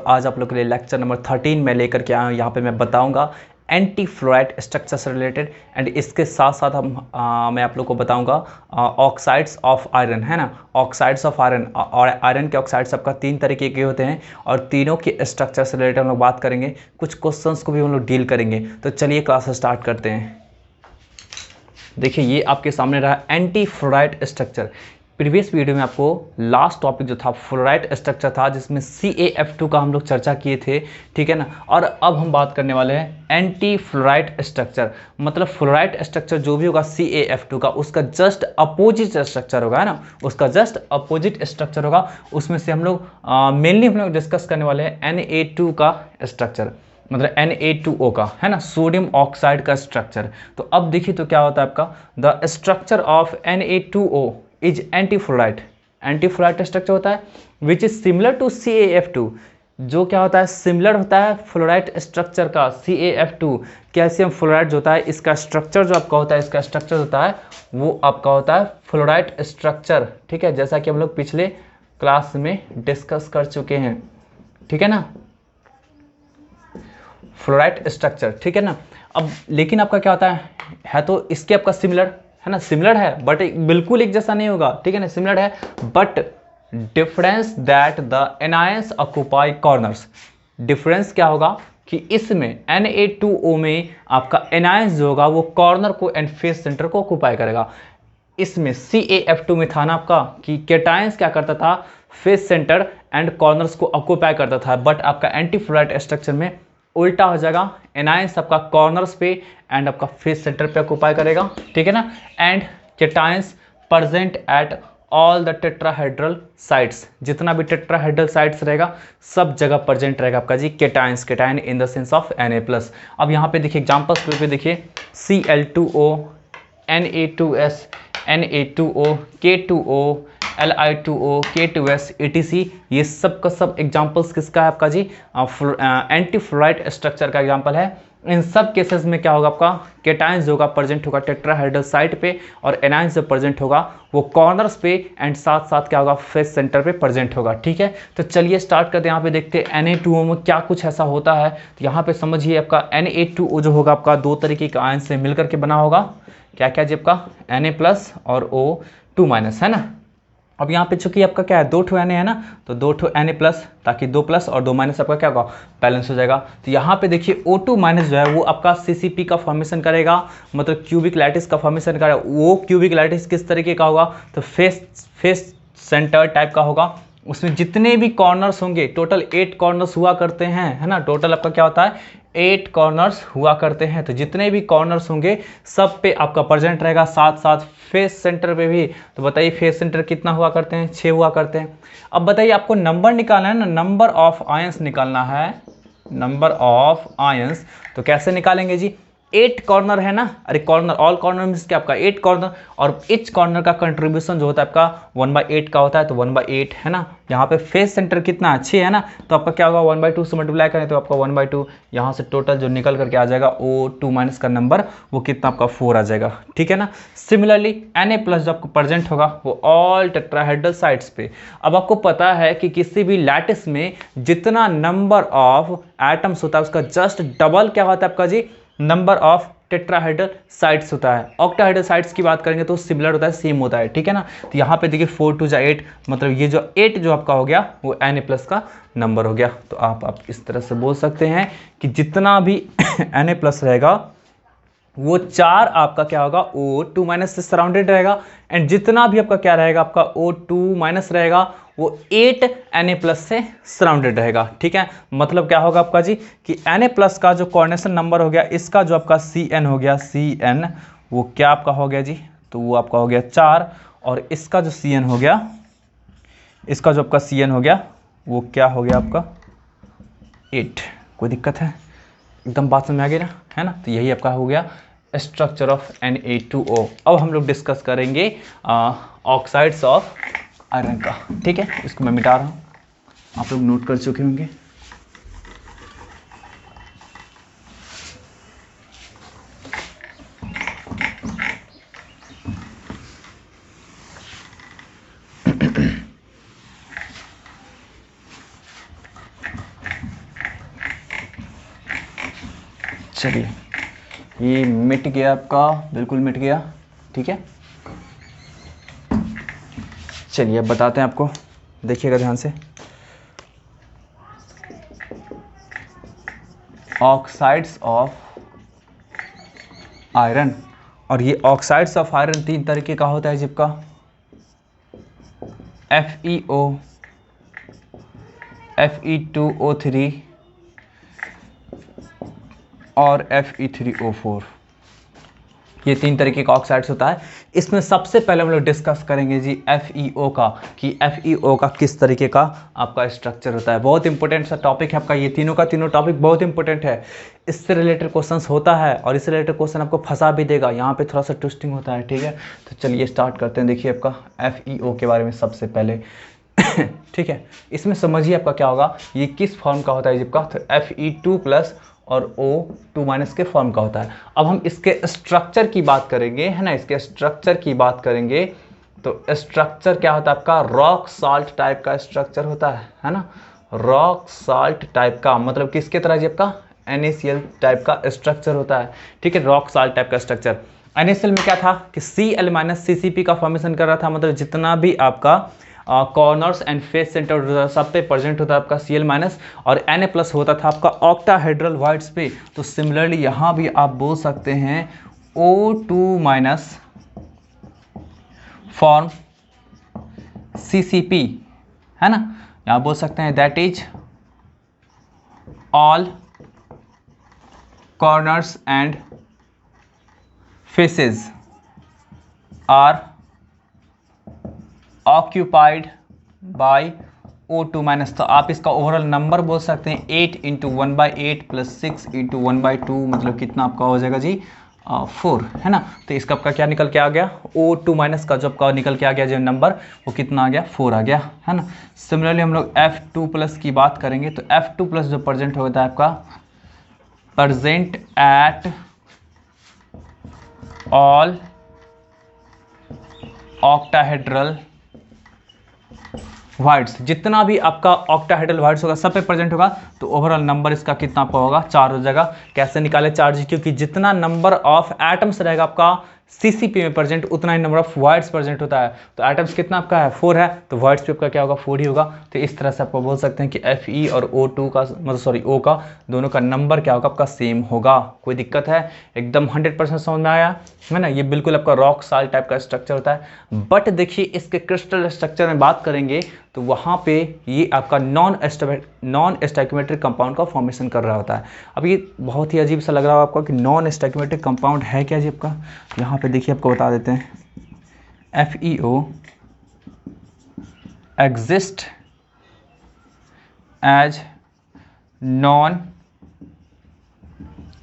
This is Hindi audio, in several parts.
आज आप लोग के लिए लेक्चर नंबर 13 में लेकर के आया हूँ। यहाँ पे मैं बताऊंगा एंटी फ्लोराइड स्ट्रक्चर से रिलेटेड एंड इसके साथ साथ मैं आप लोग को बताऊंगा ऑक्साइड्स ऑफ आयरन, है ना। ऑक्साइड्स ऑफ आयरन और आयरन के ऑक्साइड्स सबका 3 तरीके के होते हैं और तीनों के स्ट्रक्चर से रिलेटेड हम लोग बात करेंगे। कुछ क्वेश्चंस को भी हम लोग डील करेंगे। तो चलिए क्लास स्टार्ट करते हैं। देखिए ये आपके सामने रहा anti fluoride structure. Previous video में आपको लास्ट टॉपिक जो था फ्लोराइड स्ट्रक्चर था, जिसमें CaF2 का हम लोग चर्चा किए थे, ठीक है ना। और अब हम बात करने वाले हैं एंटी फ्लोराइड स्ट्रक्चर। मतलब फ्लोराइड स्ट्रक्चर जो भी होगा CaF2 का, उसका जस्ट अपोजिट स्ट्रक्चर होगा, है ना। उसका जस्ट अपोजिट स्ट्रक्चर होगा। उसमें से हम लोग मेनली हम लोग डिस्कस करने वाले हैं Na2 का स्ट्रक्चर, मतलब Na2O का, है ना, सोडियम ऑक्साइड का स्ट्रक्चर। तो अब देखिए तो क्या होता है आपका, the structure of Na2O is anti fluoride. Anti fluoride structure होता है which is similar to CaF2, जो क्या होता है, सिमिलर होता है फ्लोराइड स्ट्रक्चर का CaF2। कैल्शियम फ्लोराइड जो होता है, इसका स्ट्रक्चर जो आपका होता है, इसका स्ट्रक्चर होता है वो आपका होता है फ्लोराइड स्ट्रक्चर, ठीक है, जैसा कि हम लोग पिछले क्लास में डिस्कस कर चुके हैं, ठीक है ना, फ्लोराइड स्ट्रक्चर, ठीक है ना। अब लेकिन आपका क्या होता है तो इसके आपका सिमिलर, है ना, सिमिलर है बट बिल्कुल एक जैसा नहीं होगा, ठीक है ना, सिमिलर है but difference that the anions occupy corners. Difference क्या होगा कि इसमें Na2O में आपका एनायंस जो होगा वो कॉर्नर को एंड फेस सेंटर को ऑक्यूपाई करेगा। इसमें CaF2 में था ना आपका कि कैटायंस क्या करता था, फेस सेंटर एंड कॉर्नर्स को ऑक्यूपाई करता था, बट आपका एंटी फ्लोराइड स्ट्रक्चर में उल्टा हो जाएगा। एनायंस आपका कॉर्नर्स पे एंड आपका फेस सेंटर पे ऑक्यूपाई करेगा, ठीक है ना। And cations present at all the tetrahedral sites, जितना भी टेट्राहेड्रल साइट्स रहेगा सब जगह प्रेजेंट रहेगा आपका जी cations, cation in the sense of Na+। अब यहाँ पे देखिए एग्जांपल्स पे देखिए Cl2O, Na2S, Na2O, K2O, Li2O, K2S, etc। ये सब का सब एग्जांपल्स किसका है आपका जी, एंटी फ्लोराइड स्ट्रक्चर का एग्जांपल है। इन सब केसेस में क्या होगा आपका, कैटायंस जो होगा प्रेजेंट होगा टेट्राहेड्रल साइट पे और एनायंस जो प्रेजेंट होगा वो कॉर्नर्स पे एंड साथ साथ क्या होगा, फेस सेंटर पे प्रेजेंट होगा, ठीक है। तो चलिए स्टार्ट करते हैं। यहाँ पे देखते हैं Na2O में क्या कुछ ऐसा होता है। तो यहाँ पे समझिए आपका Na2O जो होगा आपका 2 तरीके के आयन से मिलकर के बना होगा। क्या क्या जी आपका Na+ और O2-, है ना। अब यहाँ पे चूंकि आपका क्या है 2 ठो Na है ना, तो 2 ठो Na+, ताकि 2+ और 2- आपका क्या होगा, बैलेंस हो जाएगा। तो यहाँ पे देखिए O2- जो है वो आपका CCP का फॉर्मेशन करेगा, मतलब क्यूबिक लैटिस का फॉर्मेशन करेगा। वो क्यूबिक लैटिस किस तरीके का होगा, तो फेस सेंटर टाइप का होगा। उसमें जितने भी कॉर्नर्स होंगे, टोटल 8 कॉर्नर्स हुआ करते हैं, है ना। टोटल आपका क्या होता है 8 कॉर्नर्स हुआ करते हैं। तो जितने भी कॉर्नर्स होंगे सब पे आपका प्रेजेंट रहेगा, साथ साथ फेस सेंटर पे भी। तो बताइए फेस सेंटर कितना हुआ करते हैं, 6 हुआ करते हैं। अब बताइए आपको नंबर निकालना है ना, नंबर ऑफ आयंस निकालना है, नंबर ऑफ आयंस। तो कैसे निकालेंगे जी, 8 कॉर्नर है ना, अरे कॉर्नर, ऑल कॉर्नर मींस क्या आपका 8 कॉर्नर, और ईच कॉर्नर का कंट्रीब्यूशन जो होता है आपका 1/8 का होता है, तो 1/8 है ना। यहाँ पे फेस सेंटर कितना है 6 है ना, तो आपका क्या होगा 1/2 से मल्टीप्लाई करें तो आपका 1/2, यहाँ से टोटल जो निकल करके आ जाएगा O2- का नंबर वो कितना आपका 4 आ जाएगा, ठीक है ना। सिमिलरली Na+ जो आपको प्रेजेंट होगा वो ऑल टेट्राहेड्रल साइट्स पे। अब आपको पता है कि किसी भी लैटिस में जितना नंबर ऑफ एटम्स होता है उसका जस्ट डबल क्या होता है आपका जी, नंबर ऑफ टेट्राहेड्रल साइट्स होता है। ऑक्टाहेड्रल साइट्स की बात करेंगे तो सिमिलर होता है, सेम होता है, ठीक है ना। तो यहाँ पे देखिए 4 2 8, मतलब ये जो 8 जो आपका हो गया वो Na+ का नंबर हो गया। तो आप इस तरह से बोल सकते हैं कि जितना भी Na+ रहेगा वो 4 आपका क्या होगा O2- से सराउंडेड रहेगा, एंड जितना भी आपका क्या रहेगा आपका O2- रहेगा वो 8 Na+ से सराउंडेड रहेगा, ठीक है। मतलब क्या होगा आपका जी कि Na+ का जो कोऑर्डिनेशन नंबर हो गया, इसका जो आपका Cn हो गया, Cn वो क्या आपका हो गया जी, तो वो आपका हो गया 4, और इसका जो Cn हो गया, इसका जो आपका Cn हो गया वो क्या हो गया आपका 8। कोई दिक्कत है, एकदम बात समझ आ गई ना, है ना। तो यही आपका हो गया स्ट्रक्चर ऑफ Na2O। अब हम लोग डिस्कस करेंगे ऑक्साइड्स ऑफ आयरन का, ठीक है। इसको मैं मिटा रहा हूँ, आप लोग नोट कर चुके होंगे। चलिए ये मिट गया आपका, बिल्कुल मिट गया। ठीक है, चलिए अब बताते हैं आपको, देखिएगा ध्यान से। ऑक्साइड्स ऑफ आयरन, और ये ऑक्साइड्स ऑफ आयरन 3 तरीके का होता है जिसका FeO, Fe2O3 और Fe3O4। ये 3 तरीके का ऑक्साइड्स होता है। इसमें सबसे पहले हम लोग डिस्कस करेंगे जी FeO का, कि FeO का किस तरीके का आपका स्ट्रक्चर होता है। बहुत इंपॉर्टेंट सा टॉपिक है आपका, ये तीनों का तीनों टॉपिक बहुत इंपॉर्टेंट है। इससे रिलेटेड क्वेश्चंस होता है और इससे रिलेटेड क्वेश्चन आपको फंसा भी देगा, यहाँ पे थोड़ा सा ट्विस्टिंग होता है। ठीक है, तो चलिए स्टार्ट करते हैं। देखिए आपका FeO के बारे में सबसे पहले ठीक है, इसमें समझिए आपका क्या होगा, ये किस फॉर्म का होता है जिसका, तो Fe2+ और O2- के फॉर्म का होता है। अब हम इसके स्ट्रक्चर की बात करेंगे, है ना, इसके स्ट्रक्चर की बात करेंगे तो स्ट्रक्चर क्या होता है आपका, रॉक साल्ट टाइप का स्ट्रक्चर होता है ना। रॉक साल्ट टाइप का मतलब किसके तरह जी आपका, NaCl टाइप का स्ट्रक्चर होता है। ठीक है, रॉक साल्ट टाइप का स्ट्रक्चर। NaCl में क्या था कि Cl- CCP का फॉर्मेशन कर रहा था, मतलब जितना भी आपका कॉर्नर्स एंड फेस सेंटर सब पे प्रेजेंट होता है आपका Cl-, और Na+ होता था आपका ऑक्टाहेड्रल वाइड्स पे। तो सिमिलरली यहाँ भी आप बोल सकते हैं O2- फॉर्म CCP, है ना। यहाँ बोल सकते हैं that is all corners and faces are occupied by O2-। तो आप इसका ओवरऑल नंबर बोल सकते हैं 8 × 1/8 + 6 × 1/2, मतलब कितना आपका हो जाएगा जी 4, है ना। तो इसका आपका क्या निकल के आ गया, O2- का जो आपका निकल के आ गया जो नंबर, वो कितना आ गया, 4 आ गया, है ना। सिमिलरली हम लोग F2+ की बात करेंगे तो F2+ जो प्रेजेंट होता है आपका, present at all octahedral wides, जितना भी आपका ऑक्टाहेड्रल वाइड्स होगा सब पे प्रेजेंट होगा। तो ओवरऑल नंबर इसका कितना आपका होगा, 4 हो जाएगा। कैसे निकाले 4 जी, क्योंकि जितना नंबर ऑफ एटम्स रहेगा आपका CCP में प्रेजेंट, उतना ही नंबर ऑफ वाइड्स प्रेजेंट होता है। तो एटम्स कितना आपका है, 4 है, तो वाइड्स पे आपका क्या होगा, 4 ही होगा। तो इस तरह से आपको बोल सकते हैं कि Fe और O2 का, मतलब सॉरी O का, दोनों का नंबर क्या होगा आपका, सेम होगा। कोई दिक्कत है, एकदम 100% समझ में आया, है ना। ये बिल्कुल आपका रॉक साल्ट टाइप का स्ट्रक्चर होता है। बट देखिए इसके क्रिस्टल स्ट्रक्चर में बात करेंगे तो वहाँ पे ये आपका नॉन स्टोइकियोमेट्रिक कंपाउंड का फॉर्मेशन कर रहा होता है। अब ये बहुत ही अजीब सा लग रहा है आपको कि नॉन स्टोइकियोमेट्रिक कंपाउंड है क्या जी आपका, यहाँ पे देखिए आपको बता देते हैं। FeO exist as non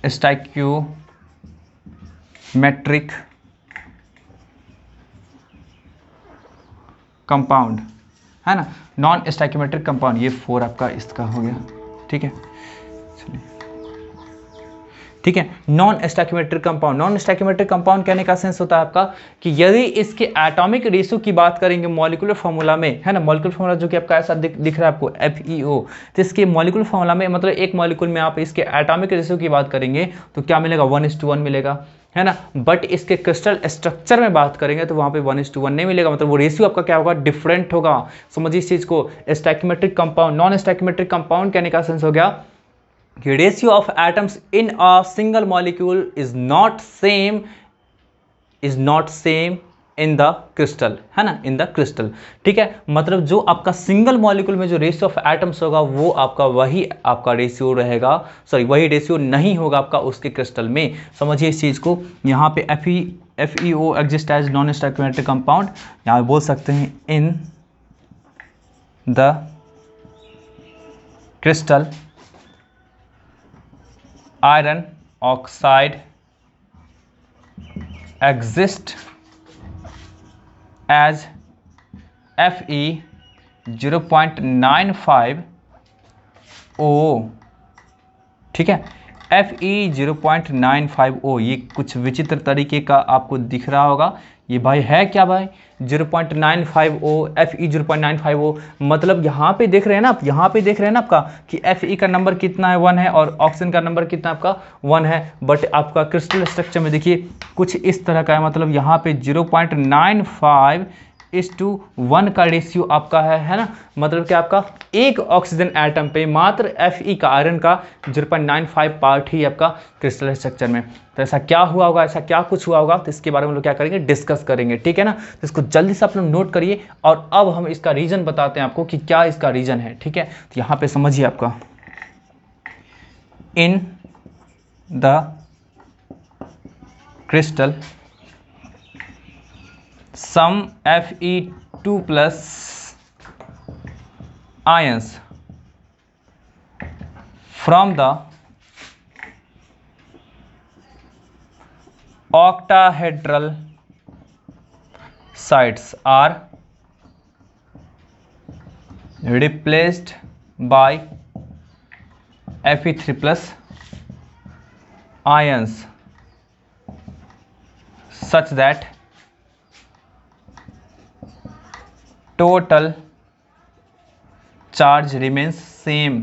stoichiometric compound, है ना, नॉन स्टोइकियोमेट्रिक कंपाउंड। ये 4 आपका इसका हो गया। ठीक है, चलिए ठीक है। Non stoichiometric compound, non stoichiometric compound कहने का सेंस होता है आपका कि यदि इसके एटॉमिक रेशियो की बात करेंगे मॉलिक्यूलर फार्मूला में, है ना, मॉलिक्यूलर फार्मूला जो कि आपका ऐसा दिख रहा है आपको FeO, तो इसके मॉलिक्यूलर फार्मूला में मतलब एक मॉलिक्यूल में आप इसके एटॉमिक रेशियो की बात करेंगे तो क्या मिलेगा, 1:1 मिलेगा, है ना। बट इसके क्रिस्टल स्ट्रक्चर में बात करेंगे तो वहां पे 1:1 नहीं मिलेगा, मतलब वो रेशियो आपका क्या होगा, डिफरेंट होगा। समझिए इस चीज को। Stoichiometric compound, non stoichiometric compound कहने का सेंस हो गया कि ratio of atoms in a single molecule is not same in the crystal, है ना, इन द क्रिस्टल। ठीक है, मतलब जो आपका सिंगल मॉलिक्यूल में जो रेशियो ऑफ एटम्स होगा वो आपका वही आपका रेशियो रहेगा, सॉरी वही रेशियो नहीं होगा आपका उसके क्रिस्टल में। समझिए इस चीज को। यहाँ पे FeO exist as non stoichiometric compound, यहाँ बोल सकते हैं in the crystal iron oxide exist as Fe 0.95 O। ठीक है, Fe0.950, ये कुछ विचित्र तरीके का आपको दिख रहा होगा। ये भाई है क्या भाई 0.950, Fe0.950, मतलब यहाँ पे देख रहे हैं ना आप, यहाँ पे देख रहे हैं ना आपका कि Fe का नंबर कितना है 1 है और ऑक्सीजन का नंबर कितना आपका 1 है। बट आपका क्रिस्टल स्ट्रक्चर में देखिए कुछ इस तरह का है, मतलब यहाँ पे 0.95:1 का रेशियो आपका है ना, मतलब कि आपका एक ऑक्सीजन एटम पे मात्र Fe का, आयरन का 0.95 पार्ट ही आपका क्रिस्टल स्ट्रक्चर में। तो ऐसा क्या हुआ होगा, ऐसा क्या कुछ हुआ होगा, तो इसके बारे में हम लोग क्या करेंगे, डिस्कस करेंगे, ठीक है ना। तो इसको जल्दी से आप लोग नोट करिए और अब हम इसका रीजन बताते हैं आपको कि क्या इसका रीजन है, ठीक है। तो यहाँ पे समझिए आपका इन the crystal some Fe2+ ions from the octahedral sites are replaced by Fe3+ ions such that total charge remains same,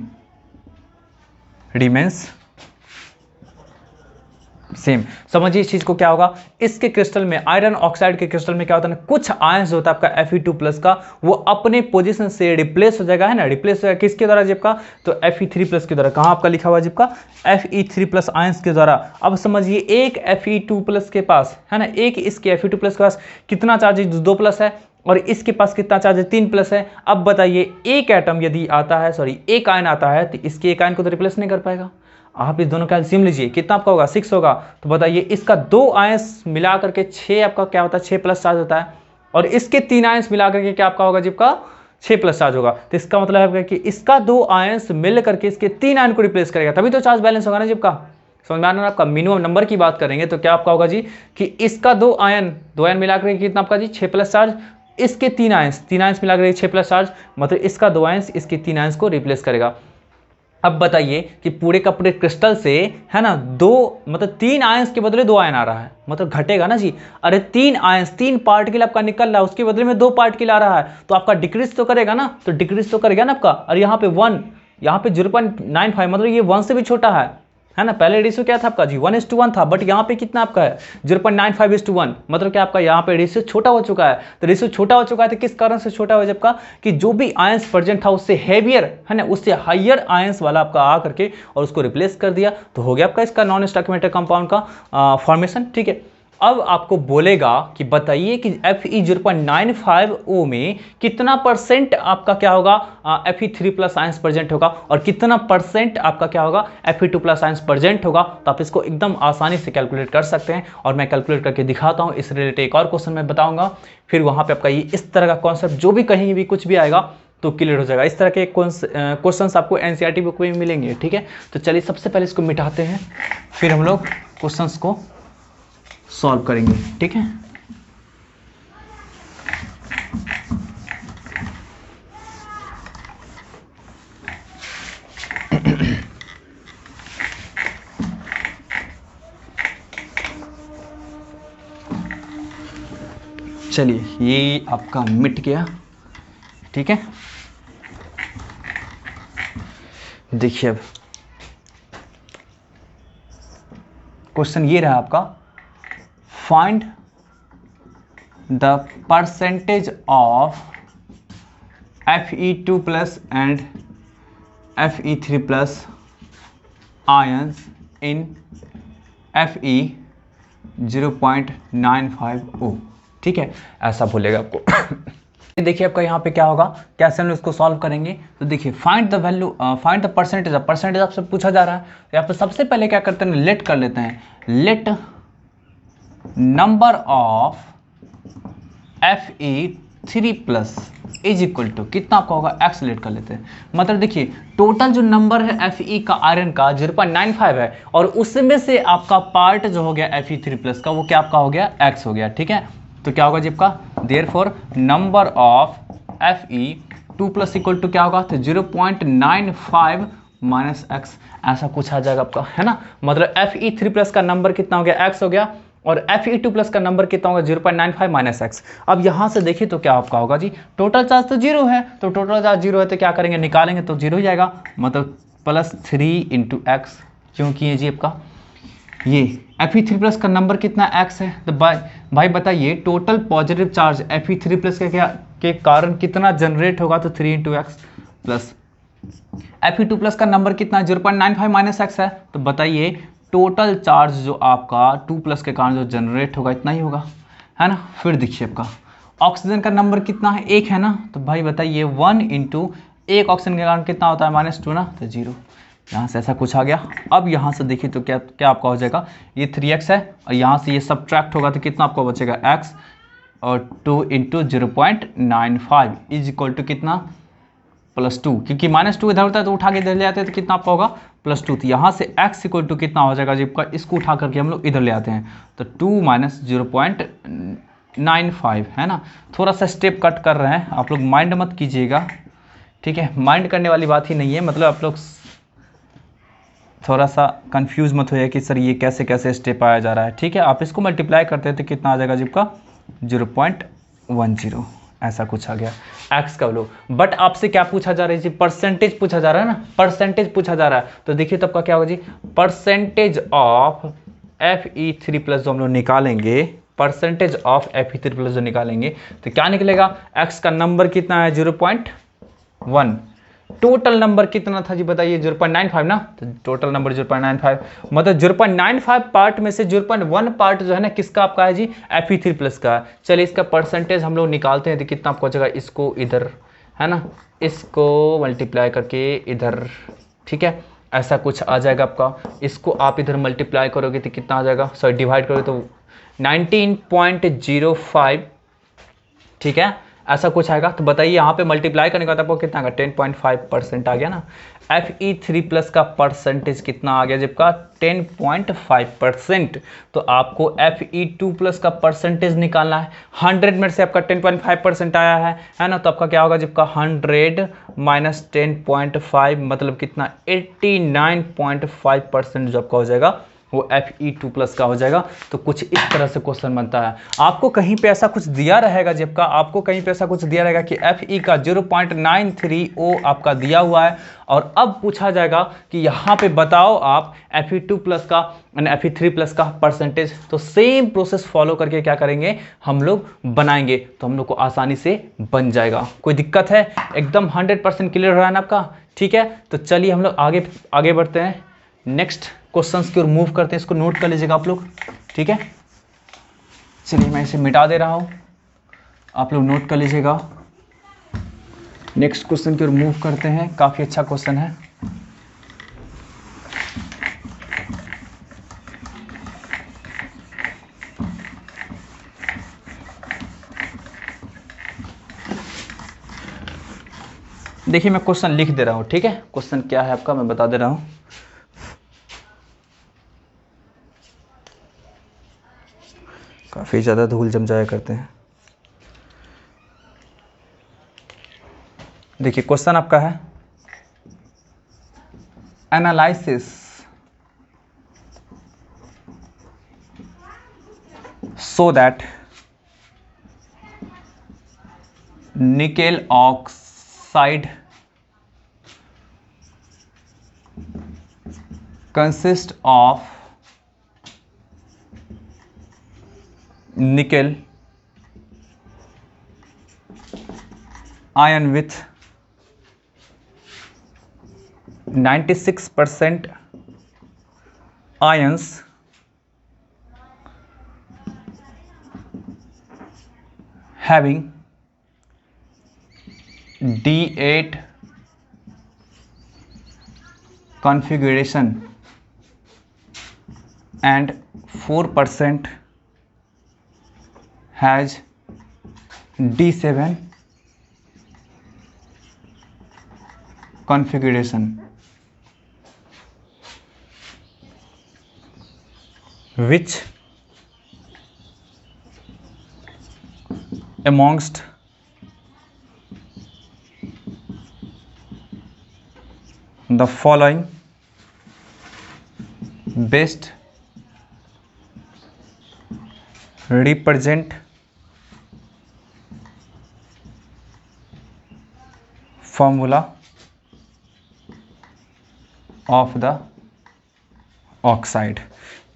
समझिए इस चीज को। क्या होगा, इसके क्रिस्टल में, आयरन ऑक्साइड के क्रिस्टल में क्या होता है ना, कुछ आयंस होता है आपका Fe2+ का, वो अपने पोजीशन से रिप्लेस हो जाएगा, है ना, रिप्लेस हो जाएगा किसके द्वारा जिप का, तो Fe3+ के द्वारा। कहां आपका लिखा हुआ जिप का, Fe3+ आयंस के द्वारा। अब समझिए एक Fe2+ के पास, है ना, एक इसके Fe2+ के पास कितना चार्ज है, 2+ है, और इसके पास कितना चार्ज है, 3+ है। अब बताइए एक एटम यदि आता है, सॉरी एक आयन आता है, तो इसके एक आयन को तो रिप्लेस नहीं कर पाएगा। आप इस दोनों का एलसीएम लीजिए, कितना आपका होगा, 6 होगा। तो बताइए इसका 2 आयंस मिला करके 6 आपका क्या होता है, 6+ चार्ज होता है, और इसके 3 आयंस मिला करके क्या आपका होगा, जिसका 6+ चार्ज होगा। तो इसका मतलब है कि इसका 2 आयंस मिल करके इसके 3 आयन को रिप्लेस करेगा, तभी तो चार्ज बैलेंस होगा ना जिप का। समझ में आ रहा है, आपका मिनिमम नंबर की बात करेंगे तो क्या आपका होगा जी, कि इसका 2 आयन मिला करके कितना आपका जी, 6+ चार्ज, इसके 3 आयंस मिला करके 6+ चार्ज, मतलब इसका 2 आयंस इसके 3 आयंस को रिप्लेस करेगा। अब बताइए कि पूरे का पूरे क्रिस्टल से, है ना, 2 मतलब 3 आयंस के बदले 2 आयन आ रहा है, मतलब घटेगा ना जी। अरे 3 आयंस, 3 पार्टिकल आपका निकल रहा है, उसके बदले में 2 पार्टिकल आ रहा है, तो आपका डिक्रीज तो करेगा ना, तो डिक्रीज तो करेगा ना आपका। और यहाँ पे 1, यहाँ पे 0.95, मतलब ये 1 से भी छोटा है ना। पहले रेशियो क्या था आपका जी, 1:1 था, बट यहाँ पे कितना आपका है, 0.95:1, मतलब क्या आपका यहाँ पे रेशियो छोटा हो चुका है। तो रेशियो छोटा हो चुका है, तो किस कारण से छोटा हो, जबका कि जो भी आयंस प्रेजेंट था उससे हैवियर, है ना, उससे हाइयर आयंस वाला आपका आ करके और उसको रिप्लेस कर दिया, तो हो गया आपका इसका नॉन स्टॉकियोमेट्रिक कंपाउंड का फॉर्मेशन, ठीक है। अब आपको बोलेगा कि बताइए कि Fe0.95O में कितना परसेंट आपका क्या होगा, Fe3+ आयंस प्रेजेंट होगा, और कितना परसेंट आपका क्या होगा, Fe2+ आयंस प्रेजेंट होगा। तो आप इसको एकदम आसानी से कैलकुलेट कर सकते हैं, और मैं कैलकुलेट करके दिखाता हूं। इस रिलेटेड एक और क्वेश्चन मैं बताऊंगा, फिर वहां पे आपका ये इस तरह का कॉन्सेप्ट जो भी कहीं भी कुछ भी आएगा तो क्लियर हो जाएगा। इस तरह के क्वेश्चंस आपको एनसीईआरटी बुक में मिलेंगे, ठीक है। तो चलिए सबसे पहले इसको मिटाते हैं, फिर हम लोग क्वेश्चंस को सॉल्व करेंगे, ठीक है। चलिए ये आपका मिट गया, ठीक है। देखिए अब क्वेश्चन ये रहा आपका, find the percentage of Fe2+ and Fe3+ ions in Fe0.95O, ठीक है, ऐसा बोलेगा आपको। देखिए आपका यहाँ पे क्या होगा, कैसे हम इसको सॉल्व करेंगे। तो देखिए find the value, find the percentage, percentage आपसे पूछा जा रहा है। तो यहाँ पे सबसे पहले क्या करते हैं, लेट कर लेते हैं, let number of Fe3+ is equal to कितना आपका होगा, x लेट कर लेते हैं। मतलब देखिए टोटल जो नंबर है Fe का, आयरन का 0.95 है, और उसमें से आपका पार्ट जो हो गया Fe3+ का, वो क्या आपका हो गया, x हो गया, ठीक है। तो क्या होगा जी आपका, therefore number of Fe2+ equal to क्या होगा, तो 0.95 माइनस एक्स, ऐसा कुछ आ जाएगा आपका, है ना। मतलब Fe3+ का नंबर कितना हो गया, एक्स हो गया, और Fe2+ का नंबर कितना होगा 0.95 माइनस एक्स। अब यहाँ से देखिए तो क्या आपका होगा जी, टोटल चार्ज तो जीरो है, तो टोटल चार्ज जीरो है तो क्या करेंगे, निकालेंगे तो जीरो ही जाएगा, मतलब +3 × x, क्योंकि ये जी आपका ये Fe3+ का नंबर कितना एक्स है, तो भाई बताइए टोटल पॉजिटिव चार्ज Fe3+ के कारण कितना जनरेट होगा, तो 3 × x प्लस Fe2+ का नंबर कितना 0.95 माइनस एक्स है, तो बताइए टोटल चार्ज जो आपका 2+ के कारण जो जनरेट होगा इतना ही होगा, है ना। फिर देखिए आपका ऑक्सीजन का नंबर कितना है, एक है ना, तो भाई बताइए 1 × एक ऑक्सीजन के कारण कितना होता है -2 ना, तो 0। यहाँ से ऐसा कुछ आ गया। अब यहाँ से देखिए तो क्या क्या आपका हो जाएगा, ये 3x है और यहाँ से ये सब्ट्रैक्ट होगा तो कितना आपको बचेगा x, और 2 × 0.95 इज इक्वल टू कितना +2, क्योंकि -2 इधर होता है तो उठा के इधर ले आते हैं तो कितना आपका होगा +2। तो यहाँ से x इक्वल टू कितना हो जाएगा जब का, इसको उठा करके हम लोग इधर ले आते हैं तो 2 - 0.95, है ना। थोड़ा सा स्टेप कट कर रहे हैं, आप लोग माइंड मत कीजिएगा, ठीक है, माइंड करने वाली बात ही नहीं है, मतलब आप लोग थोड़ा सा कंफ्यूज मत होइए कि सर ये कैसे कैसे स्टेप आया जा रहा है, ठीक है। आप इसको मल्टीप्लाई करते हैं तो कितना आ जाएगा जब का 0.10, ऐसा कुछ आ गया एक्स का वैल्यू। बट आपसे क्या पूछा जा रहा है जी, परसेंटेज पूछा जा रहा है ना, परसेंटेज पूछा जा रहा है, तो देखिए तब का क्या होगा जी, परसेंटेज ऑफ Fe3+ जो हम लोग निकालेंगे, परसेंटेज ऑफ Fe3+ जो निकालेंगे तो क्या निकलेगा, एक्स का नंबर कितना है 0.1, टोटल नंबर कितना था जी बताइए 0.95 ना, तो टोटल नंबर 0.95, मतलब 0.95 पार्ट में से 0.1 पार्ट जो है ना किसका आपका है जी, Fe3+ का। चलिए इसका परसेंटेज हम लोग निकालते हैं तो कितना आपको जगह, इसको इधर, है ना, इसको मल्टीप्लाई करके इधर, ठीक है, ऐसा कुछ आ जाएगा आपका। इसको आप इधर मल्टीप्लाई करोगे तो कितना आ जाएगा, सॉरी डिवाइड करोगे तो 19.05, ठीक है, ऐसा कुछ आएगा। तो बताइए यहाँ पे मल्टीप्लाई करने का आपको कितना आएगा, 10.5% आ गया ना। Fe3+ का परसेंटेज कितना आ गया जबका 10.5%, तो आपको Fe2+ का परसेंटेज निकालना है। 100 में से आपका 10.5% आया है ना, तो आपका क्या होगा जबका 100 - 10.5 मतलब कितना 89.5% जो आपका हो जाएगा वो Fe2+ का हो जाएगा। तो कुछ इस तरह से क्वेश्चन बनता है। आपको कहीं पे ऐसा कुछ दिया रहेगा जबकि आपको कहीं पे ऐसा कुछ दिया रहेगा कि Fe का 0.930 आपका दिया हुआ है, और अब पूछा जाएगा कि यहाँ पे बताओ आप Fe2+ का यानी Fe3+ का परसेंटेज, तो सेम प्रोसेस फॉलो करके क्या करेंगे हम लोग बनाएंगे, तो हम लोग को आसानी से बन जाएगा। कोई दिक्कत है, एकदम 100% क्लियर हो रहा है ना आपका, ठीक है। तो चलिए हम लोग आगे बढ़ते हैं, नेक्स्ट क्वेश्चंस की ओर मूव करते हैं। इसको नोट कर लीजिएगा आप लोग, ठीक है। चलिए मैं इसे मिटा दे रहा हूं, आप लोग नोट कर लीजिएगा। नेक्स्ट क्वेश्चन की ओर मूव करते हैं, काफी अच्छा क्वेश्चन है। देखिए मैं क्वेश्चन लिख दे रहा हूं, ठीक है, क्वेश्चन क्या है आपका मैं बता दे रहा हूं। काफी ज्यादा धूल जम जाया करते हैं। देखिए क्वेश्चन आपका है, analysis so that nickel oxide consist of nickel ion with 96% ions having D8 configuration and 4% has D7 configuration, which amongst the following best represent formula of the oxide.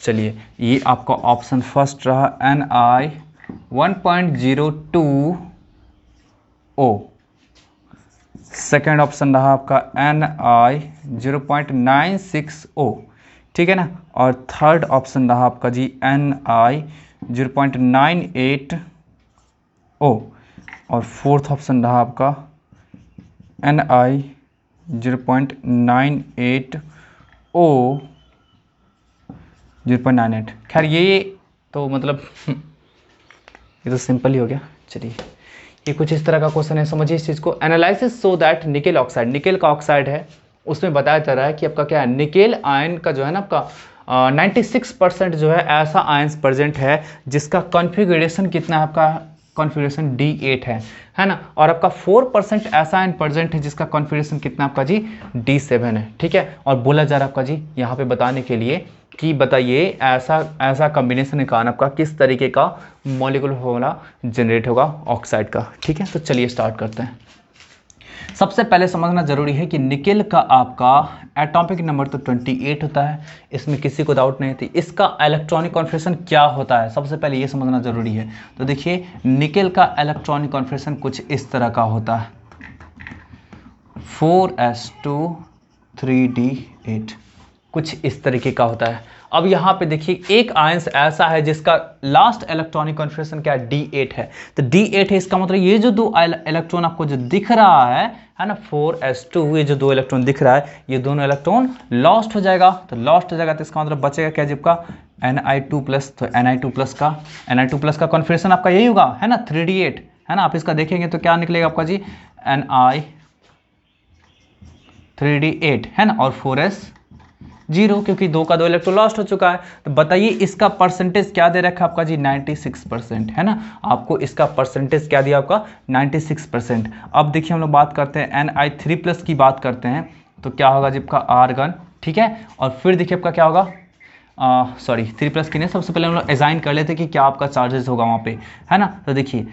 चलिए, ये आपका ऑप्शन फर्स्ट रहा Ni1.02O, सेकेंड ऑप्शन रहा आपका Ni0.96O, ठीक है ना, और थर्ड ऑप्शन रहा आपका जी Ni0.98O, और फोर्थ ऑप्शन रहा आपका Ni0.98O 0.98। खैर ये तो मतलब ये तो सिंपल ही हो गया। चलिए, ये कुछ इस तरह का क्वेश्चन है, समझिए इस चीज़ को। Analysis so that nickel oxide, nickel का ऑक्साइड है, उसमें बताया जा रहा है कि आपका क्या है, निकेल आयन का जो है ना आपका 96% जो है ऐसा आयंस प्रेजेंट है जिसका कॉन्फ़िगरेशन कितना है, आपका कॉन्फ़िगरेशन D8 है ना, और आपका 4% ऐसा आयन प्रेजेंट है जिसका कॉन्फ़िगरेशन कितना आपका जी D7 है, ठीक है। और बोला जा रहा है आपका जी यहाँ पे बताने के लिए कि बताइए ऐसा कॉम्बिनेशन निकालना आपका किस तरीके का मॉलिक्यूलर फॉर्मूला जनरेट होगा ऑक्साइड का, ठीक है। तो चलिए स्टार्ट करते हैं। सबसे पहले समझना जरूरी है कि निकेल का आपका एटॉमिक नंबर तो 28 होता है, इसमें किसी को डाउट नहीं थी। इसका इलेक्ट्रॉनिक कॉन्फ़िगरेशन क्या होता है, सबसे पहले ये समझना जरूरी है। तो देखिए, निकेल का इलेक्ट्रॉनिक कॉन्फ़िगरेशन कुछ इस तरह का होता है, 4s2 3d8, कुछ इस तरीके का होता है। अब यहाँ पे देखिए, एक आयंस ऐसा है जिसका लास्ट इलेक्ट्रॉनिक कॉन्फ़िगरेशन क्या है, D8 है। तो D8 है, इसका मतलब ये जो दो इलेक्ट्रॉन आपको जो दिख रहा है ना, 4s2, ये जो दो इलेक्ट्रॉन दिख रहा है, ये दोनों इलेक्ट्रॉन लॉस्ट हो जाएगा। तो लॉस्ट हो जाएगा तो इसका मतलब बचेगा क्या जी आपका Ni2+। तो Ni2+ का कॉन्फ़िगरेशन आपका यही होगा, है ना, 3d8, है ना। आप इसका देखेंगे तो क्या निकलेगा आपका जी, Ni 3d8, है ना, और 4s0, क्योंकि दो का दो इलेक्ट्रॉन लॉस्ट हो चुका है। तो बताइए इसका परसेंटेज क्या दे रखा है आपका जी, 96%, है ना। आपको इसका परसेंटेज क्या दिया आपका, 96%। अब देखिए हम लोग बात करते हैं Ni3+ की बात करते हैं, तो क्या होगा जी आपका आर्गन, ठीक है। और फिर देखिए आपका क्या होगा, सॉरी 3+ की नहीं, सबसे पहले हम लोग असाइन कर लेते कि क्या आपका चार्जेस होगा वहाँ पे, है ना। तो देखिए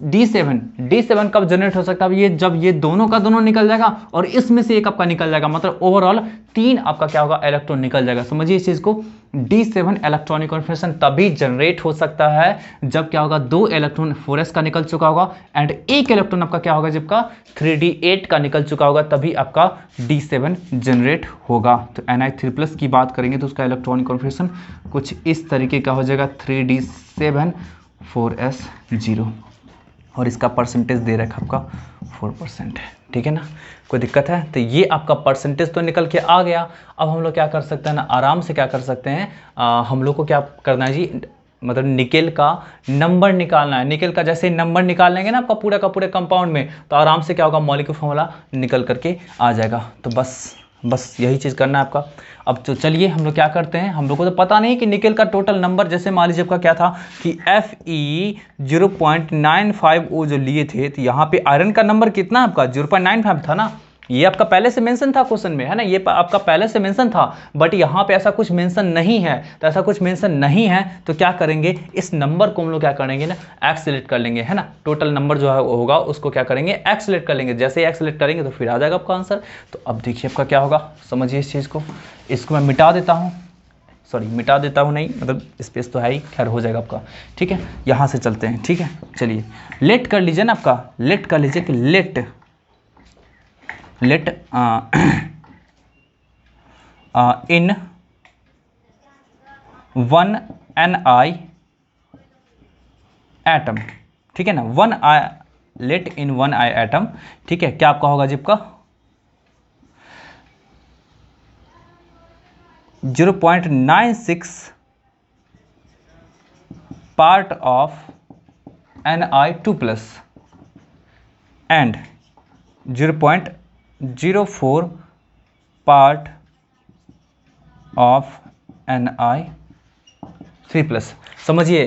D7 कब जनरेट हो सकता है, ये जब ये दोनों का दोनों निकल जाएगा और इसमें से एक आपका निकल जाएगा, मतलब ओवरऑल 3 आपका क्या होगा, इलेक्ट्रॉन निकल जाएगा। समझिए इस चीज को, D7 इलेक्ट्रॉनिक कॉन्फ़िगरेशन तभी जनरेट हो सकता है जब क्या होगा, 2 इलेक्ट्रॉन 4s का निकल चुका होगा एंड एक इलेक्ट्रॉन आपका क्या होगा, जब का 3d8 का निकल चुका होगा, तभी आपका D7 जनरेट होगा। तो Ni3+ की बात करेंगे तो उसका इलेक्ट्रॉनिक कॉन्फ़िगरेशन कुछ इस तरीके का हो जाएगा, 3d7 4s0, और इसका परसेंटेज दे रखा आपका 4% है, ठीक है ना। कोई दिक्कत है? तो ये आपका परसेंटेज तो निकल के आ गया। अब हम लोग क्या कर सकते हैं ना, आराम से क्या कर सकते हैं, हम लोग को क्या करना है जी, मतलब निकेल का नंबर निकालना है। निकेल का जैसे नंबर निकाल लेंगे ना आपका पूरा का पूरे कंपाउंड में, तो आराम से क्या होगा, मॉलिक्यूलर फॉर्मूला निकल करके आ जाएगा। तो बस यही चीज़ करना है आपका। अब तो चलिए हम लोग क्या करते हैं, हम लोग को तो पता नहीं कि निकेल का टोटल नंबर, जैसे मान लीजिए आपका क्या था कि Fe0.95O जो लिए थे, तो यहाँ पे आयरन का नंबर कितना आपका 0.95 था ना, ये आपका पहले से मेंशन था क्वेश्चन में, है ना, ये आपका पहले से मेंशन था। बट यहाँ पे ऐसा कुछ मेंशन नहीं है, तो ऐसा कुछ मेंशन नहीं है तो क्या करेंगे, इस नंबर को हम लोग क्या करेंगे ना, एक्स सिलेक्ट कर लेंगे, है ना। टोटल नंबर जो है वो होगा, उसको क्या करेंगे, एक्स सिलेक्ट कर लेंगे। जैसे एक्स सिलेक्ट करेंगे तो फिर आ जाएगा आपका आंसर। तो अब देखिए आपका क्या होगा, समझिए इस चीज़ को। इसको मैं मिटा देता हूँ, सॉरी मिटा देता हूँ नहीं, मतलब स्पेस तो है ही, खैर हो जाएगा आपका, ठीक है। यहाँ से चलते हैं, ठीक है। चलिए लेट कर लीजिए ना आपका, लेट कर लीजिए कि लेट in 1 Ni एटम, ठीक है ना, 1 I, let in 1 I atom, ठीक है। क्या आपका होगा जी, आपका 0.96 part of Ni2+ and 0.04 part of Ni3+। समझिए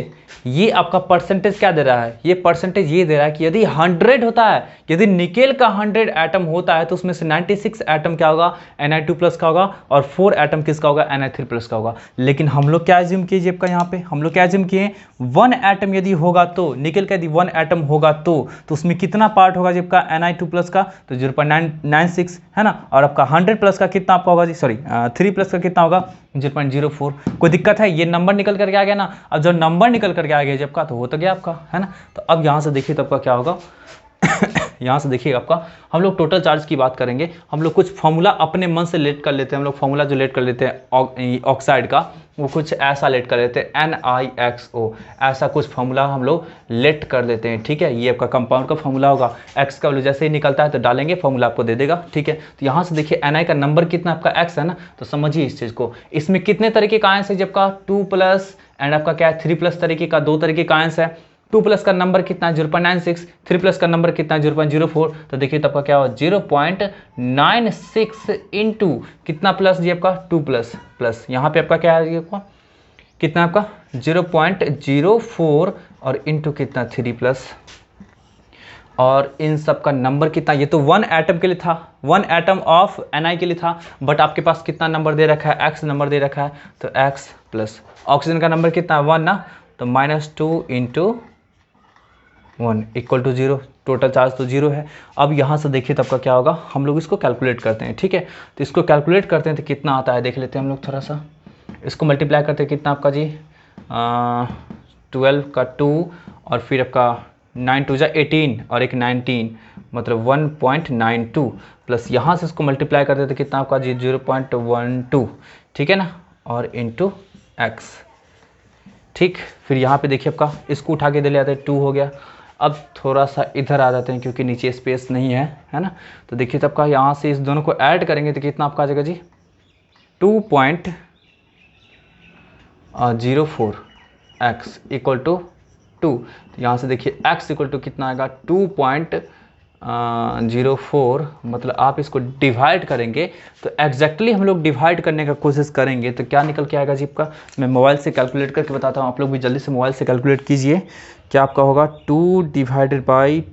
ये आपका परसेंटेज क्या दे रहा है, ये परसेंटेज ये दे रहा है कि यदि 100 होता है, यदि निकेल का 100 एटम होता है तो उसमें से 96 एटम क्या होगा, Na2+ का होगा, और 4 एटम किसका होगा, Na3+ का होगा। लेकिन हम लोग क्या एज्यूम किए आपका, यहाँ पे हम लोग क्या एज्यूम किए, 1 एटम यदि होगा तो, निकेल का यदि 1 एटम होगा तो उसमें कितना पार्ट होगा जी आपका Na2+ का, तो 0.96 है ना, और आपका 100+ का कितना आपका होगा जी, सॉरी 3+ का कितना होगा, 0.04। कोई दिक्कत है, ये नंबर निकल करके आ गया ना। अब जब नंबर निकल करके आ गया जब का, तो हो तो गया आपका, है ना। तो अब यहाँ से देखिए तो आपका क्या होगा यहाँ से देखिए आपका, हम लोग टोटल चार्ज की बात करेंगे। हम लोग कुछ फॉर्मूला अपने मन से लेट कर लेते हैं। हम लोग फॉर्मूला जो लेट कर लेते हैं ऑक्साइड का, वो कुछ ऐसा लेट कर लेते हैं, NiXO, ऐसा कुछ फॉर्मूला हम लोग लेट कर लेते हैं, ठीक है। ये आपका कंपाउंड का फॉर्मूला होगा। एक्स का वैल्यू जैसे ही निकलता है तो डालेंगे, फॉर्मूला आपको दे देगा, ठीक है। तो यहाँ से देखिए Ni का नंबर कितना आपका x है ना, तो समझिए इस चीज़ को। इसमें कितने तरीके का आंसर है जबका 2+ एंड आपका क्या है 3+ तरीके का, 2 तरीके का आंसर है। 2+ का नंबर कितना है 0.96, 3+ का नंबर कितना है 0.04। तो देखिए तब का क्या हो 0.96 इंटू कितना प्लस जी आपका 2+ प्लस यहाँ पे आपका क्या है आपका कितना आपका 0.04 और इंटू कितना 3+, और इन सब का नंबर कितना, ये तो 1 एटम के लिए था, 1 एटम ऑफ Ni के लिए था, बट आपके पास कितना नंबर दे रखा है, x नंबर दे रखा है, तो x प्लस ऑक्सीजन का नंबर कितना है 1 ना, तो -2 into 1 equal to 0। Total charge तो 0 है। अब यहाँ से देखिए तब का क्या होगा, हम लोग इसको कैलकुलेट करते हैं, ठीक है। तो इसको कैलकुलेट करते हैं तो कितना आता है देख लेते हैं हम लोग थोड़ा सा। इसको मल्टीप्लाई करते हैं कितना आपका जी 12 का 2 और फिर आपका 9 2 18 और एक 19 मतलब 1.92 प्लस यहाँ से इसको मल्टीप्लाई करते तो कितना आपका जी 0.12, ठीक है ना, और इंटू एक्स, ठीक। फिर यहाँ पे देखिए आपका इसको उठा के दे ले आते हैं 2 हो गया। अब थोड़ा सा इधर आ जाते हैं क्योंकि नीचे स्पेस नहीं है ना। तो देखिए तब का यहाँ से इस दोनों को ऐड करेंगे तो कितना आपका आ जाएगा जी 2.04 x इक्वल टू 2। तो यहाँ से देखिए x इक्वल टू कितना आएगा 2.04, मतलब आप इसको डिवाइड करेंगे तो एग्जैक्टली हम लोग डिवाइड करने का कोशिश करेंगे तो क्या निकल के आएगा जी आपका। मैं मोबाइल से कैलकुलेट करके बताता हूँ, आप लोग भी जल्दी से मोबाइल से कैलकुलेट कीजिए। क्या आपका होगा 2 डिवाइडेड बाई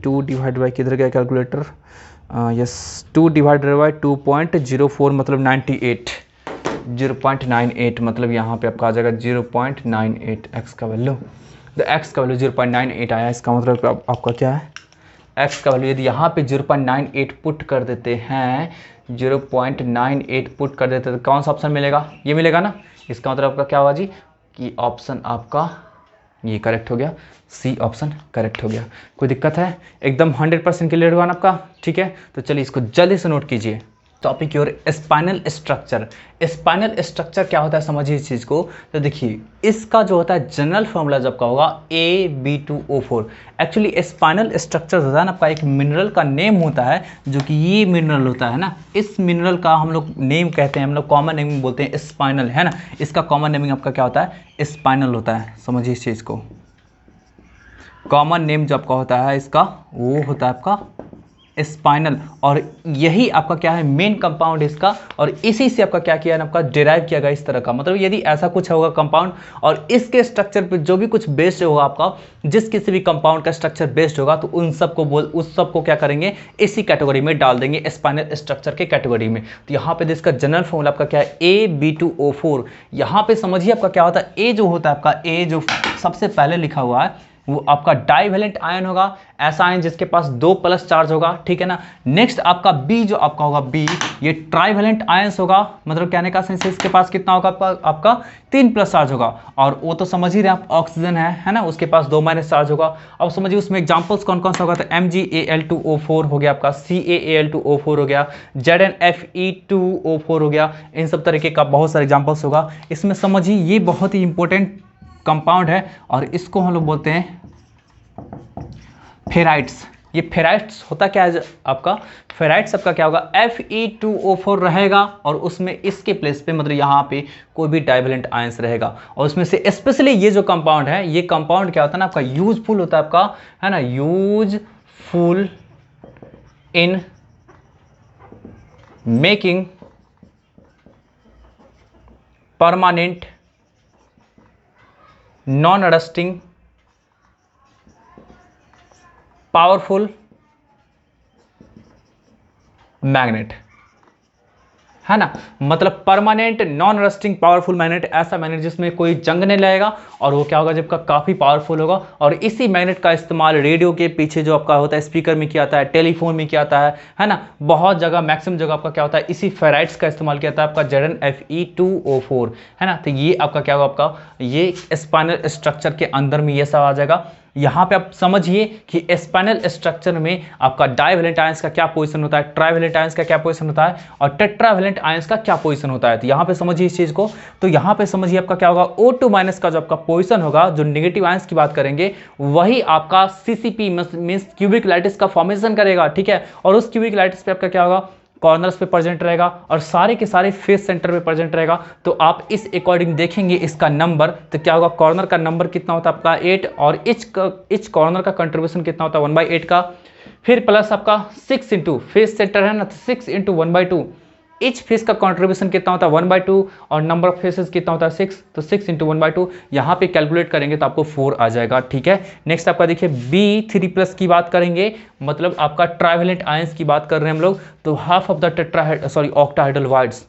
किधर गया कैलकुलेटर, यस 2 डिवाइडेड बाई 2.04 मतलब 98, 0.98 मतलब यहाँ पे आपका आ जाएगा 0.98 x का वैल्यू। तो x का वैल्यू 0.98 आया, इसका मतलब आपका क्या है x का वैल्यू यदि यहाँ पे 0.98 पुट कर देते हैं, 0.98 पुट कर देते हैं तो कौन सा ऑप्शन मिलेगा, ये मिलेगा ना। इसका मतलब आपका क्या होगा जी कि ऑप्शन आपका ये करेक्ट हो गया, सी ऑप्शन करेक्ट हो गया। कोई दिक्कत है, एकदम 100% क्लियर हुआ ना आपका, ठीक है। तो चलिए इसको जल्दी से नोट कीजिए। Topic your spinal structure. Spinal structure क्या होता है समझिए इस चीज़ को। तो देखिए इसका जो होता है जनरल फॉर्मूला जब का होगा Ab2O4। एक्चुअली स्पाइनल स्ट्रक्चर होता है ना आपका एक मिनरल का नेम होता है, जो कि ये मिनरल होता है ना, इस मिनरल का हम लोग नेम कहते हैं, हम लोग कॉमन नेमिंग बोलते हैं स्पाइनल, है ना। इसका कॉमन नेमिंग आपका क्या होता है स्पाइनल होता है, समझिए इस चीज़ को। कॉमन नेम जो आपका होता है इसका वो होता है आपका स्पाइनल, और यही आपका क्या है मेन कंपाउंड इसका, और इसी से आपका क्या किया है आपका डिराइव किया गया इस तरह का। मतलब यदि ऐसा कुछ होगा कंपाउंड और इसके स्ट्रक्चर पे जो भी कुछ बेस्ड होगा आपका, जिस किसी भी कंपाउंड का स्ट्रक्चर बेस्ड होगा तो उन सबको उस सबको क्या करेंगे इसी कैटेगरी में डाल देंगे, स्पाइनल स्ट्रक्चर के कैटेगरी में। तो यहाँ पे इसका जनरल फॉर्मूला आपका क्या है Ab2O4। यहाँ पे समझिए आपका क्या होता है, ए जो होता है आपका ए जो सबसे पहले लिखा हुआ है वो आपका डाइवेलेंट आयन होगा, ऐसा आयन जिसके पास 2+ चार्ज होगा, ठीक है ना। नेक्स्ट आपका बी जो आपका होगा बी, ये ट्राइवेलेंट आयंस होगा, मतलब कहने का सेंस इसके पास कितना होगा आपका 3+ चार्ज होगा। और वो तो समझ ही रहे आप ऑक्सीजन है ना, उसके पास 2- चार्ज होगा। अब समझिए उसमें एग्जांपल्स कौन कौन सा होगा, तो MgAl2O4 हो गया आपका, CaAl2O4 हो गया, ZnFe2O4 हो गया। इन सब तरीके का बहुत सारे एग्जाम्पल्स होगा इसमें। समझिए ये बहुत ही इंपॉर्टेंट कंपाउंड है और इसको हम लोग बोलते हैं फेराइट्स। ये फेराइट्स होता क्या है आपका, फेराइट्स आपका क्या होगा Fe2O4 रहेगा और उसमें इसके प्लेस पे मतलब यहाँ पे कोई भी डाइवेलेंट आयंस रहेगा। और उसमें से स्पेशली ये जो कंपाउंड है, ये कंपाउंड क्या होता है ना आपका यूजफुल होता है आपका, है ना, useful in making permanent non rusting powerful magnet, है ना, मतलब permanent non rusting powerful magnet, ऐसा मैग्नेट जिसमें कोई जंग नहीं लगेगा और वो क्या होगा जब का काफी पावरफुल होगा। और इसी मैग्नेट का इस्तेमाल रेडियो के पीछे जो आपका होता है स्पीकर में किया जाता है, टेलीफोन में किया जाता है ना, बहुत जगह मैक्सिमम जगह आपका क्या होता है इसी फेराइट्स का इस्तेमाल किया जाता है आपका ZnFe2O4, है ना। तो ये आपका क्या होगा, आपका ये स्पाइनल स्ट्रक्चर के अंदर में ये सब आ जाएगा। यहाँ पे आप समझिए कि स्पाइनल स्ट्रक्चर में आपका डाइवेलेंट आयंस का क्या पोजीशन होता है, ट्राइवेलेंट आयंस का क्या पोजीशन होता है और टेट्रावेलेंट आयंस का क्या पोजीशन होता है। तो यहाँ पे समझिए इस चीज को। तो यहाँ पे समझिए आपका क्या होगा, O2 माइनस का जो आपका पोजीशन होगा, जो नेगेटिव आयंस की बात करेंगे, वही आपका CCP मींस क्यूबिक लैटिस का फॉर्मेशन करेगा, ठीक है। और उस क्यूबिक लैटिस पे आपका क्या होगा, कॉर्नर्स पे प्रेजेंट रहेगा और सारे के सारे फेस सेंटर पे प्रेजेंट रहेगा। तो आप इस अकॉर्डिंग देखेंगे इसका नंबर, तो क्या होगा, कॉर्नर का नंबर कितना होता है आपका 8 और इच कॉर्नर का कंट्रीब्यूशन कितना होता है 1/8 का, फिर प्लस आपका 6 इंटू फेस सेंटर है ना, 6 इंटू 1/2, इच फेस का कंट्रीब्यूशन कितना होता है 1/2 और नंबर ऑफ फेसेस कितना होता है 6, तो 6 इंटू 1/2 यहाँ पे कैलकुलेट करेंगे तो आपको 4 आ जाएगा, ठीक है। नेक्स्ट आपका देखिए B3+ की बात करेंगे, मतलब आपका ट्राइवेलेंट आयंस की बात कर रहे हैं हम लोग। तो half of the octahedral wides,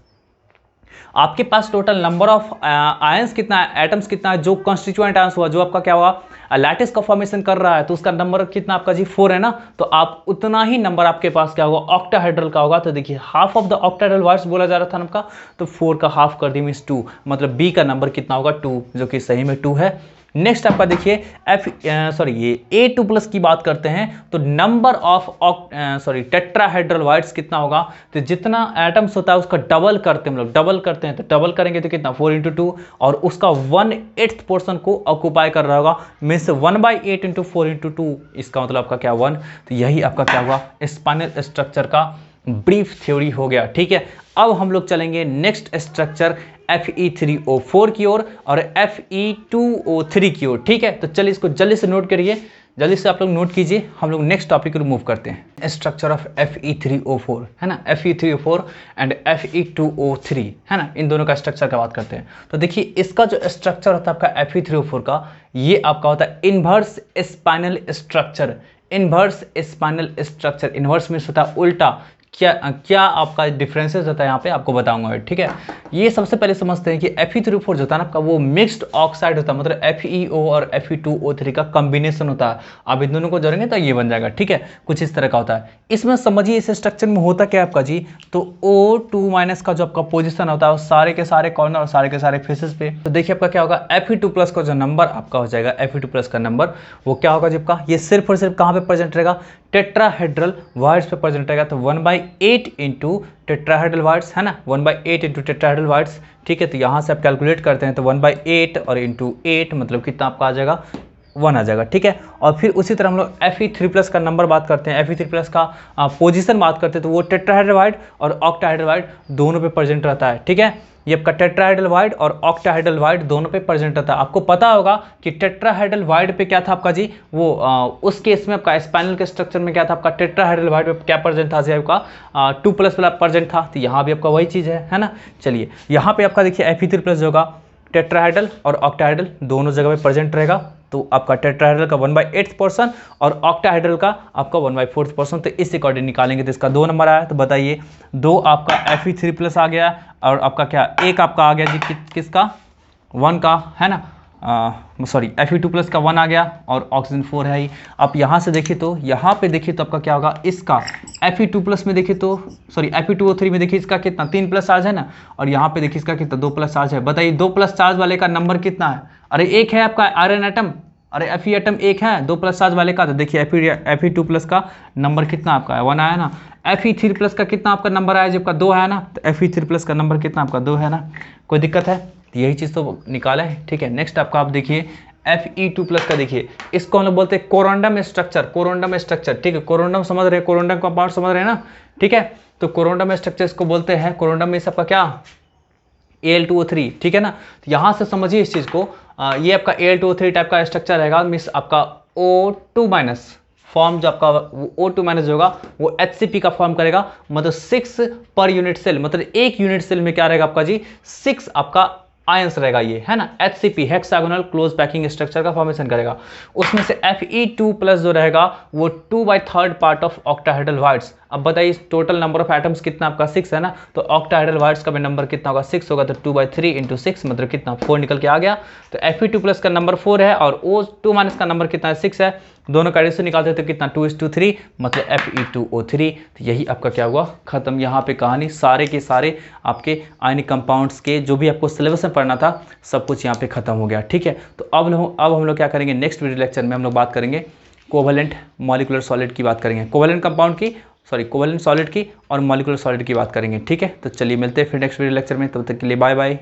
आपके पास टोटल नंबर ऑफ आयंस कितना है, एटम्स कितना है, जो कॉन्स्टिट्यूएंट आयंस हुआ, जो आपका क्या हुआ लैटिस का फॉर्मेशन कर रहा है, तो उसका नंबर कितना आपका जी 4 है ना। तो आप उतना ही नंबर आपके पास क्या होगा ऑक्टाहेड्रल का होगा। तो देखिए half of the octahedral wides बोला जा रहा था आपका, तो 4 का हाफ कर दी मींस 2, मतलब B का नंबर कितना होगा 2, जो कि सही में 2 है। नेक्स्ट आपका देखिए ये A2+ की बात करते हैं, तो नंबर ऑफ टेट्राहेड्रल वाइड्स कितना होगा, तो जितना एटम्स होता है उसका डबल करते हैं हम लोग, डबल करते हैं, तो डबल करेंगे तो कितना 4 इंटू 2 और उसका 1/8 पोर्सन को ऑक्यूपाई कर रहा होगा, मीन्स 1/8 इंटू 4 इंटू 2, इसका मतलब आपका क्या 1। तो यही आपका क्या हुआ स्पाइनल स्ट्रक्चर का ब्रीफ थ्योरी हो गया, ठीक है। अब हम लोग चलेंगे नेक्स्ट स्ट्रक्चर Fe3O4 की ओर और Fe2O3 की ओर, ठीक है। तो चलिए इसको जल्दी से नोट करिए, जल्दी से आप लोग नोट कीजिए, हम लोग नेक्स्ट टॉपिक को रिमूव करते हैं। स्ट्रक्चर ऑफ Fe3O4, है ना, Fe3O4 एंड Fe2O3, है ना, इन दोनों का स्ट्रक्चर का बात करते हैं। तो देखिए इसका जो स्ट्रक्चर होता है आपका Fe3O4 का, ये आपका होता है inverse spinal structure. Inverse spinal structure, inverse means होता है उल्टा। क्या आपका डिफरेंसेस होता है यहाँ पे आपको बताऊंगा, ठीक है। ये सबसे पहले समझते हैं कि Fe3O4 जो होता है ना आपका, वो मिक्स्ड ऑक्साइड होता है, मतलब FeO और Fe2O3 का कॉम्बिनेशन होता है। आप इन दोनों को जोड़ेंगे तो ये बन जाएगा, ठीक है, कुछ इस तरह का होता है। इसमें समझिए इस स्ट्रक्चर में होता क्या है आपका जी, तो O2- का जो आपका पोजिशन होता है सारे के सारे कॉर्नर और सारे के सारे फेसेस पे। तो देखिए आपका क्या होगा, Fe2+ का जो नंबर आपका हो जाएगा, Fe2+ का नंबर वो क्या होगा जब का, ये सिर्फ और सिर्फ कहाँ पे प्रेजेंट रहेगा, टेट्राहेड्रल वाइड्स पे प्रेजेंट रहेगा। तो 1/8 इंटू टेट्राहेड्रल वाइड्स, है ना, 1/8 इंटू टेट्राहेड्रल वाइड्स, ठीक है। तो यहाँ से आप कैलकुलेट करते हैं तो 1/8 और इंटू 8 मतलब कितना आपका आ जाएगा 1 आ जाएगा, ठीक है। और फिर उसी तरह हम लोग Fe3+ का नंबर बात करते हैं, Fe3+ का पोजीशन बात करते हैं, तो वो टेट्राहेड्रल वाइड और ऑक्टाहेड्रल वाइड दोनों पे प्रेजेंट रहता है, ठीक है। ये आपका टेट्राहेड्रल वाइड और ऑक्टाहेड्रल वाइड दोनों पे प्रेजेंट रहता है। आपको पता होगा कि टेट्राहेड्रल वाइड पे क्या था आपका जी, वो उस केस में आपका स्पाइनल के स्ट्रक्चर में क्या था आपका, टेट्राहेड्रल वाइड पे क्या प्रेजेंट था जी आपका 2+ वाला प्रेजेंट था। तो यहाँ भी आपका वही चीज़ है ना। चलिए यहाँ पे आपका देखिए Fe3+ जो होगा टेट्राहेड्रल और ऑक्टाहेड्रल दोनों जगह पे प्रेजेंट रहेगा। तो आपका टेट्राहेड्रल का 1/8 पोर्शन और ऑक्टाहेड्रल का आपका 1/4 पोर्शन। तो इस अकॉर्डिंग निकालेंगे तो इसका 2 नंबर आया। तो बताइए 2 आपका Fe3+ आ गया और आपका क्या एक आपका आ गया जी किसका 1 का, है ना, Fe2+ का 1 आ गया और ऑक्सीजन 4 है ही। आप यहाँ से देखिए तो यहाँ पे देखिए तो आपका क्या होगा, इसका Fe2+ में देखिए तो Fe2O3 में देखिए इसका कितना 3+ चार्ज है ना, और यहाँ पे देखिए इसका कितना 2+ चार्ज है। बताइए 2+ चार्ज वाले का नंबर कितना है, अरे एक है आपका आयरन एटम, अरे Fe एटम एक है 2+ चार्ज वाले का। तो देखिए Fe2+ का नंबर कितना आपका है 1 आया ना। Fe3+ का कितना आपका नंबर आया जबकि 2 है ना, तो Fe3+ का नंबर कितना आपका 2 है ना। कोई दिक्कत है, यही चीज़ तो निकाला है, ठीक है। नेक्स्ट आपका आप देखिए Fe2+ का, देखिए इसको हम लोग बोलते हैं कोरोंडम स्ट्रक्चर, ठीक है। कोरोंडम समझ रहे हैं, कोरोंडम का पार्ट समझ रहे हैं ना, ठीक है। तो कोरोंडम स्ट्रक्चर इसको बोलते हैं, कोरोंडम में सबका क्या Al2O3, ठीक है ना। तो यहाँ से समझिए इस चीज़ को, ये आपका Al2O3 टाइप का स्ट्रक्चर रहेगा, मीन्स आपका O2- फॉर्म जो आपका O2- होगा वो HCP का फॉर्म करेगा, मतलब 6 पर यूनिट सेल, मतलब एक यूनिट सेल में क्या रहेगा आपका जी 6 आपका आयंस रहेगा ये, है ना। HCP hexagonal close packing structure का फॉर्मेशन करेगा। उसमें से Fe2+ जो रहेगा वो 2/3 पार्ट ऑफ ऑक्टाहेड्रल वाइड्स। अब बताइए टोटल नंबर ऑफ एटम्स कितना आपका 6 है ना, तो ऑक्टाहेड्रल वाइड्स का भी नंबर कितना होगा 6 होगा, तो 2/3 × 6 मतलब कितना 4 निकल के आ गया। तो Fe2+ का नंबर 4 है और O2- का नंबर कितना है 6 है, दोनों का रेशियो निकालते तो कितना 2:3 मतलब Fe2O3। तो यही आपका क्या हुआ खत्म। यहाँ पे कहानी सारे के सारे आपके आयनिक कंपाउंड्स के जो भी आपको सिलेबस में पढ़ना था सब कुछ यहाँ पे खत्म हो गया, ठीक है। तो अब हम लोग क्या करेंगे, नेक्स्ट वीडियो लेक्चर में हम लोग बात करेंगे कोवैलेंट मॉलिक्यूलर सॉलिड की बात करेंगे, कोवैलेंट कंपाउंड की, सॉरी कोवैलेंट सॉलिड की और मॉलिक्यूलर सॉलिड की बात करेंगे, ठीक है। तो चलिए मिलते हैं फिर नेक्स्ट वीडियो लेक्चर में, तब तक के लिए बाय बाय।